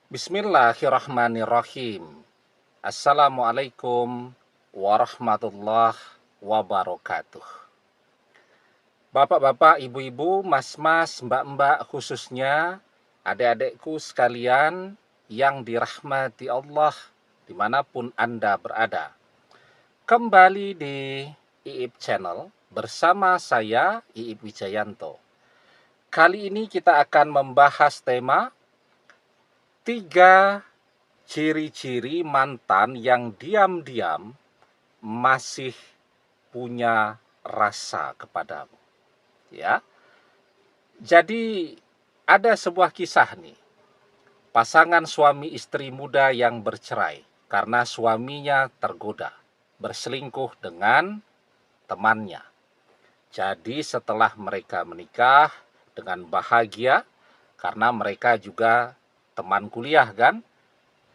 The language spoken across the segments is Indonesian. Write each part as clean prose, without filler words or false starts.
Bismillahirrahmanirrahim. Assalamualaikum warahmatullahi wabarakatuh. Bapak-bapak, ibu-ibu, mas-mas, mbak-mbak, khususnya adik-adikku sekalian yang dirahmati Allah dimanapun Anda berada. Kembali di IIP Channel bersama saya, IIP Wijayanto. Kali ini kita akan membahas tema 3 ciri-ciri mantan yang diam-diam masih punya rasa kepadamu. Ya. Jadi ada sebuah kisah nih. Pasangan suami istri muda yang bercerai karena suaminya tergoda berselingkuh dengan temannya. Jadi setelah mereka menikah dengan bahagia, karena mereka juga teman kuliah kan,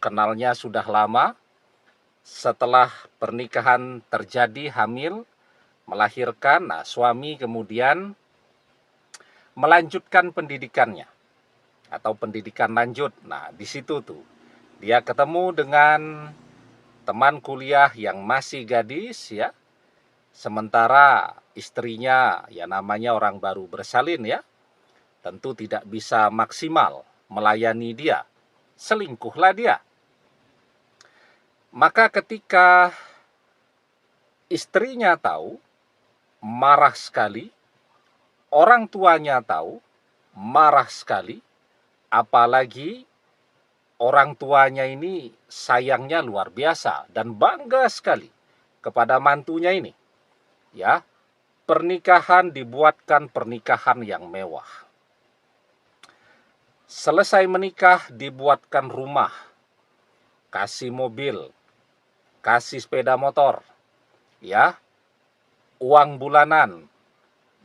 kenalnya sudah lama. Setelah pernikahan terjadi hamil, melahirkan, suami kemudian melanjutkan pendidikannya atau pendidikan lanjut. Nah, di situ tuh dia ketemu dengan teman kuliah yang masih gadis ya. Sementara istrinya ya namanya orang baru bersalin ya, tentu tidak bisa maksimal melayani dia. Selingkuhlah dia. Maka ketika istrinya tahu, marah sekali. Orang tuanya tahu, marah sekali. Apalagi orang tuanya ini sayangnya luar biasa dan bangga sekali kepada mantunya ini. Ya, pernikahan dibuatkan pernikahan yang mewah. Selesai menikah dibuatkan rumah, kasih mobil, kasih sepeda motor, ya, uang bulanan,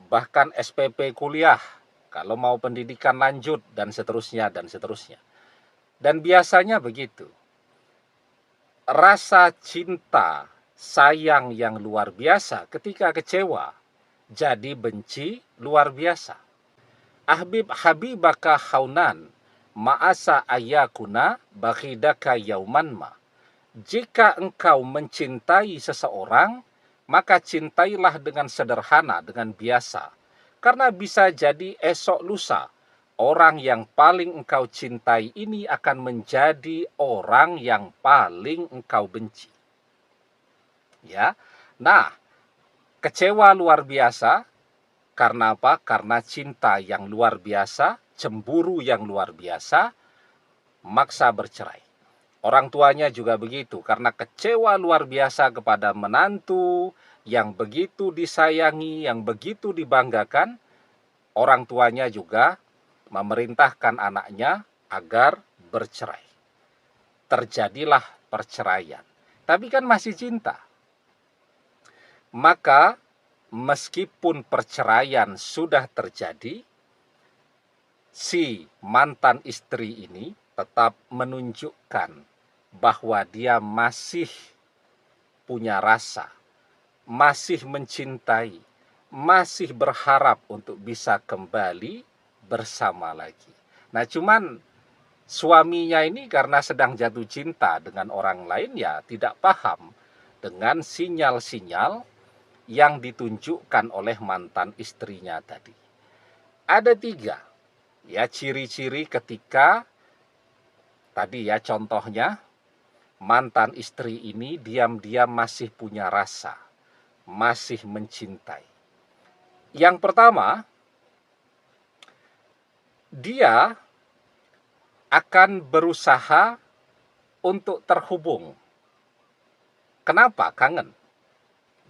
bahkan SPP kuliah, kalau mau pendidikan lanjut, dan seterusnya, dan seterusnya. Dan biasanya begitu. Rasa cinta, sayang yang luar biasa ketika kecewa, jadi benci luar biasa. Ahbib habibaka haunan, ma'asa ayakuna bakhidaka yauman ma. Jika engkau mencintai seseorang, maka cintailah dengan sederhana, dengan biasa. Karena bisa jadi esok lusa, orang yang paling engkau cintai ini akan menjadi orang yang paling engkau benci. Ya. Nah, kecewa luar biasa karena apa? Karena cinta yang luar biasa, cemburu yang luar biasa, maksa bercerai. Orang tuanya juga begitu, karena kecewa luar biasa kepada menantu yang begitu disayangi, yang begitu dibanggakan. Orang tuanya juga memerintahkan anaknya agar bercerai. Terjadilah perceraian. Tapi kan masih cinta. Maka meskipun perceraian sudah terjadi, si mantan istri ini tetap menunjukkan bahwa dia masih punya rasa, masih mencintai, masih berharap untuk bisa kembali bersama lagi. Nah, cuman suaminya ini karena sedang jatuh cinta dengan orang lain ya tidak paham dengan sinyal-sinyal yang ditunjukkan oleh mantan istrinya tadi. Ada 3 ya ciri-ciri ketika tadi ya contohnya mantan istri ini diam-diam masih punya rasa, masih mencintai. Yang pertama, dia akan berusaha untuk terhubung. Kenapa? Kangen.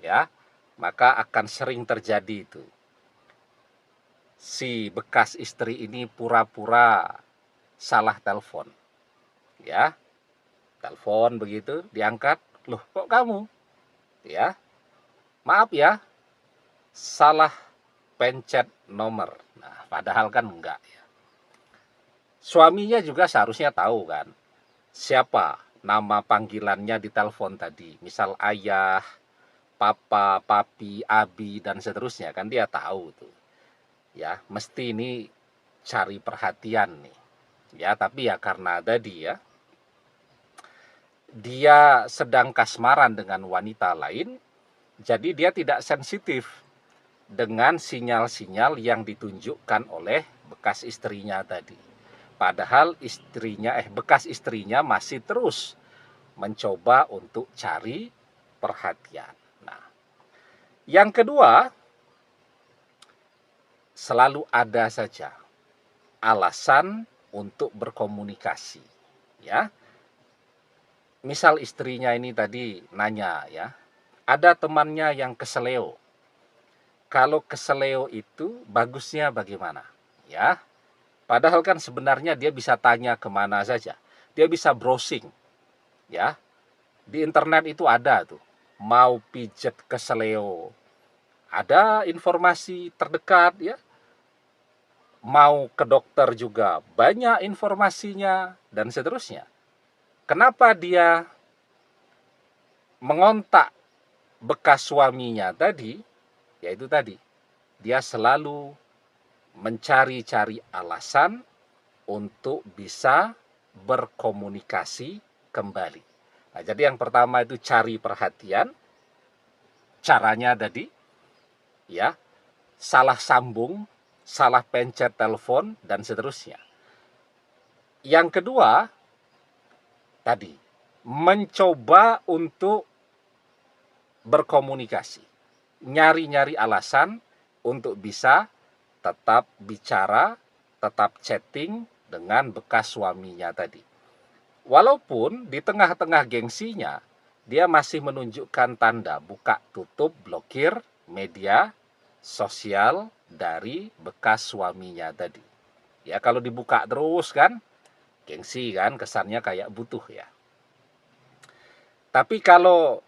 Ya, maka akan sering terjadi itu. Si bekas istri ini pura-pura salah telepon. Ya, telepon begitu, diangkat, loh kok kamu? Ya, maaf ya, salah pencet nomor. Nah, padahal kan enggak ya. Suaminya juga seharusnya tahu kan, siapa nama panggilannya di telepon tadi. Misal ayah, papa, papi, abi, dan seterusnya, kan dia tahu tuh. Ya, mesti ini cari perhatian nih. Ya, tapi ya karena tadi ya, dia sedang kasmaran dengan wanita lain, jadi dia tidak sensitif dengan sinyal-sinyal yang ditunjukkan oleh bekas istrinya tadi. Padahal bekas istrinya masih terus mencoba untuk cari perhatian. Nah, yang kedua, selalu ada saja alasan untuk berkomunikasi, ya. Misal istrinya ini tadi nanya ya, ada temannya yang keseleo. Kalau keseleo itu bagusnya bagaimana? Ya, padahal kan sebenarnya dia bisa tanya kemana saja. Dia bisa browsing, ya. Di internet itu ada tuh, mau pijet keseleo, ada informasi terdekat ya. Mau ke dokter juga banyak informasinya dan seterusnya. Kenapa dia mengontak bekas suaminya tadi? Yaitu tadi, dia selalu mencari-cari alasan untuk bisa berkomunikasi kembali. Nah, jadi yang pertama itu cari perhatian, caranya tadi, ya, salah sambung, salah pencet telepon, dan seterusnya. Yang kedua, tadi, mencoba untuk berkomunikasi, nyari-nyari alasan untuk bisa tetap bicara, tetap chatting dengan bekas suaminya tadi. Walaupun di tengah-tengah gengsinya, dia masih menunjukkan tanda buka tutup blokir media sosial dari bekas suaminya tadi. Ya, kalau dibuka terus kan, gengsi kan, kesannya kayak butuh ya. Tapi kalau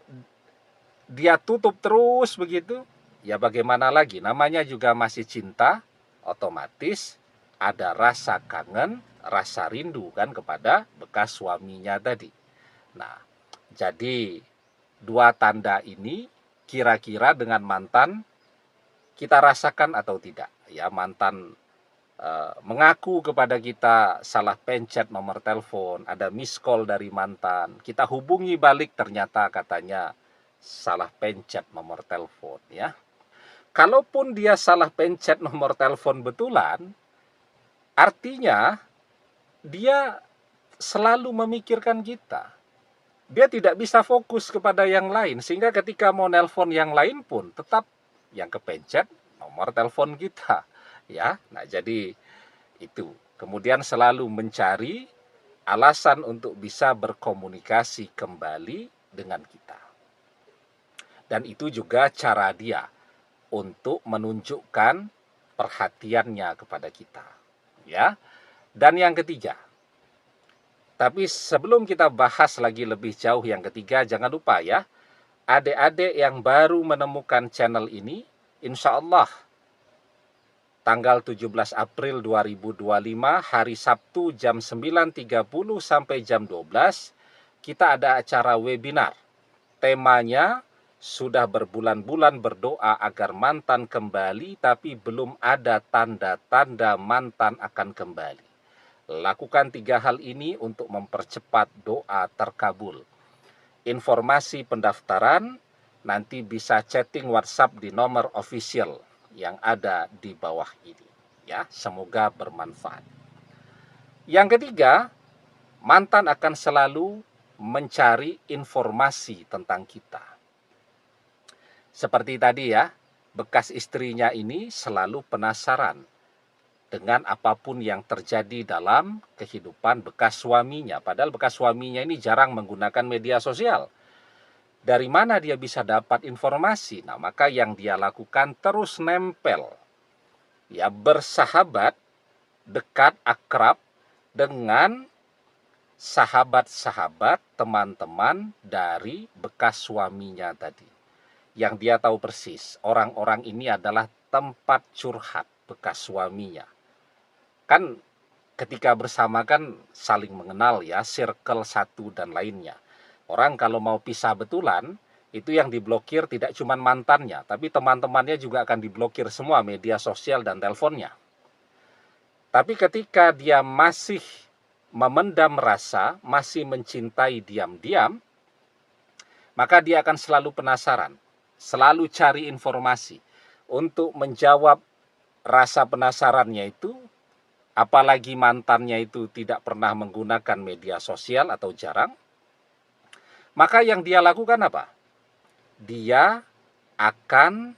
dia tutup terus begitu, ya bagaimana lagi? Namanya juga masih cinta, otomatis ada rasa kangen, rasa rindu kan kepada bekas suaminya tadi. Nah, jadi dua tanda ini kira-kira dengan mantan kita rasakan atau tidak? Ya, mantan mengaku kepada kita salah pencet nomor telepon, ada miss call dari mantan, kita hubungi balik ternyata katanya salah pencet nomor telepon ya. Kalaupun dia salah pencet nomor telepon betulan, artinya dia selalu memikirkan kita. Dia tidak bisa fokus kepada yang lain, sehingga ketika mau nelpon yang lain pun tetap yang kepencet nomor telepon kita. Ya, nah jadi itu. Kemudian selalu mencari alasan untuk bisa berkomunikasi kembali dengan kita. Dan itu juga cara dia untuk menunjukkan perhatiannya kepada kita. Ya. Dan yang ketiga, tapi sebelum kita bahas lagi lebih jauh yang ketiga, jangan lupa ya, adik-adik yang baru menemukan channel ini, insya Allah tanggal 17 April 2025, hari Sabtu jam 9.30 sampai jam 12, kita ada acara webinar. Temanya, sudah berbulan-bulan berdoa agar mantan kembali, tapi belum ada tanda-tanda mantan akan kembali. Lakukan 3 hal ini untuk mempercepat doa terkabul. Informasi pendaftaran nanti bisa chatting WhatsApp di nomor official yang ada di bawah ini. Ya, semoga bermanfaat. Yang ketiga, mantan akan selalu mencari informasi tentang kita. Seperti tadi ya, bekas istrinya ini selalu penasaran dengan apapun yang terjadi dalam kehidupan bekas suaminya. Padahal bekas suaminya ini jarang menggunakan media sosial. Dari mana dia bisa dapat informasi? Nah, maka yang dia lakukan terus nempel, ya, bersahabat, dekat, akrab dengan sahabat-sahabat, teman-teman dari bekas suaminya tadi. Yang dia tahu persis, orang-orang ini adalah tempat curhat bekas suaminya. Kan ketika bersama kan saling mengenal ya, circle satu dan lainnya. Orang kalau mau pisah betulan, itu yang diblokir tidak cuma mantannya, tapi teman-temannya juga akan diblokir semua media sosial dan teleponnya. Tapi ketika dia masih memendam rasa, masih mencintai diam-diam, maka dia akan selalu penasaran, selalu cari informasi untuk menjawab rasa penasarannya itu. Apalagi mantannya itu tidak pernah menggunakan media sosial atau jarang, maka yang dia lakukan apa? Dia akan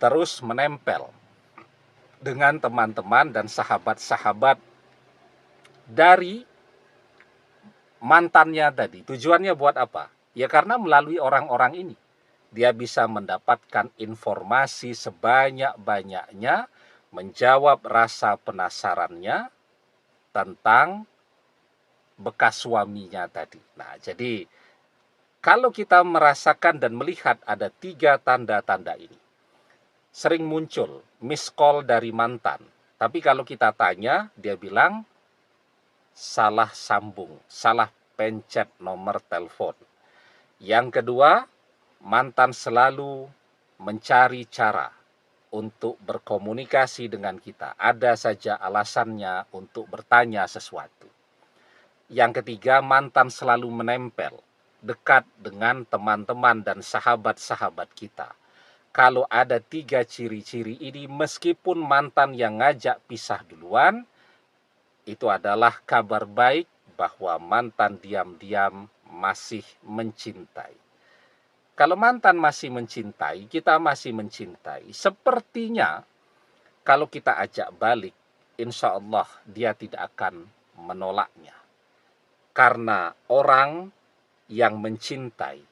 terus menempel dengan teman-teman dan sahabat-sahabat dari mantannya tadi. Tujuannya buat apa? Ya karena melalui orang-orang ini dia bisa mendapatkan informasi sebanyak-banyaknya, menjawab rasa penasarannya tentang bekas suaminya tadi. Nah, jadi kalau kita merasakan dan melihat ada 3 tanda-tanda ini, sering muncul miss call dari mantan. Tapi kalau kita tanya, dia bilang salah sambung, salah pencet nomor telepon. Yang kedua, mantan selalu mencari cara untuk berkomunikasi dengan kita. Ada saja alasannya untuk bertanya sesuatu. Yang ketiga, mantan selalu menempel dekat dengan teman-teman dan sahabat-sahabat kita. Kalau ada 3 ciri-ciri ini, meskipun mantan yang ngajak pisah duluan, itu adalah kabar baik bahwa mantan diam-diam masih mencintai. Kalau mantan masih mencintai, kita masih mencintai, sepertinya kalau kita ajak balik, insya Allah dia tidak akan menolaknya. Karena orang yang mencintai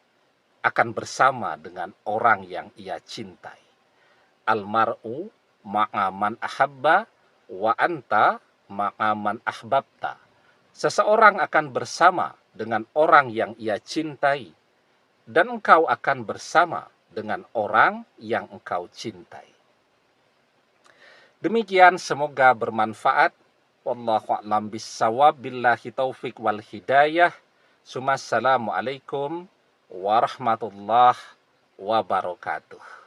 akan bersama dengan orang yang ia cintai. Almar'u ma'aman ahabba wa anta ma'aman ahbabta. Seseorang akan bersama dengan orang yang ia cintai, dan engkau akan bersama dengan orang yang engkau cintai. Demikian, semoga bermanfaat. Wallahu a'lam bissawab, billahi taufik wal hidayah. Assalamualaikum warahmatullahi wabarakatuh.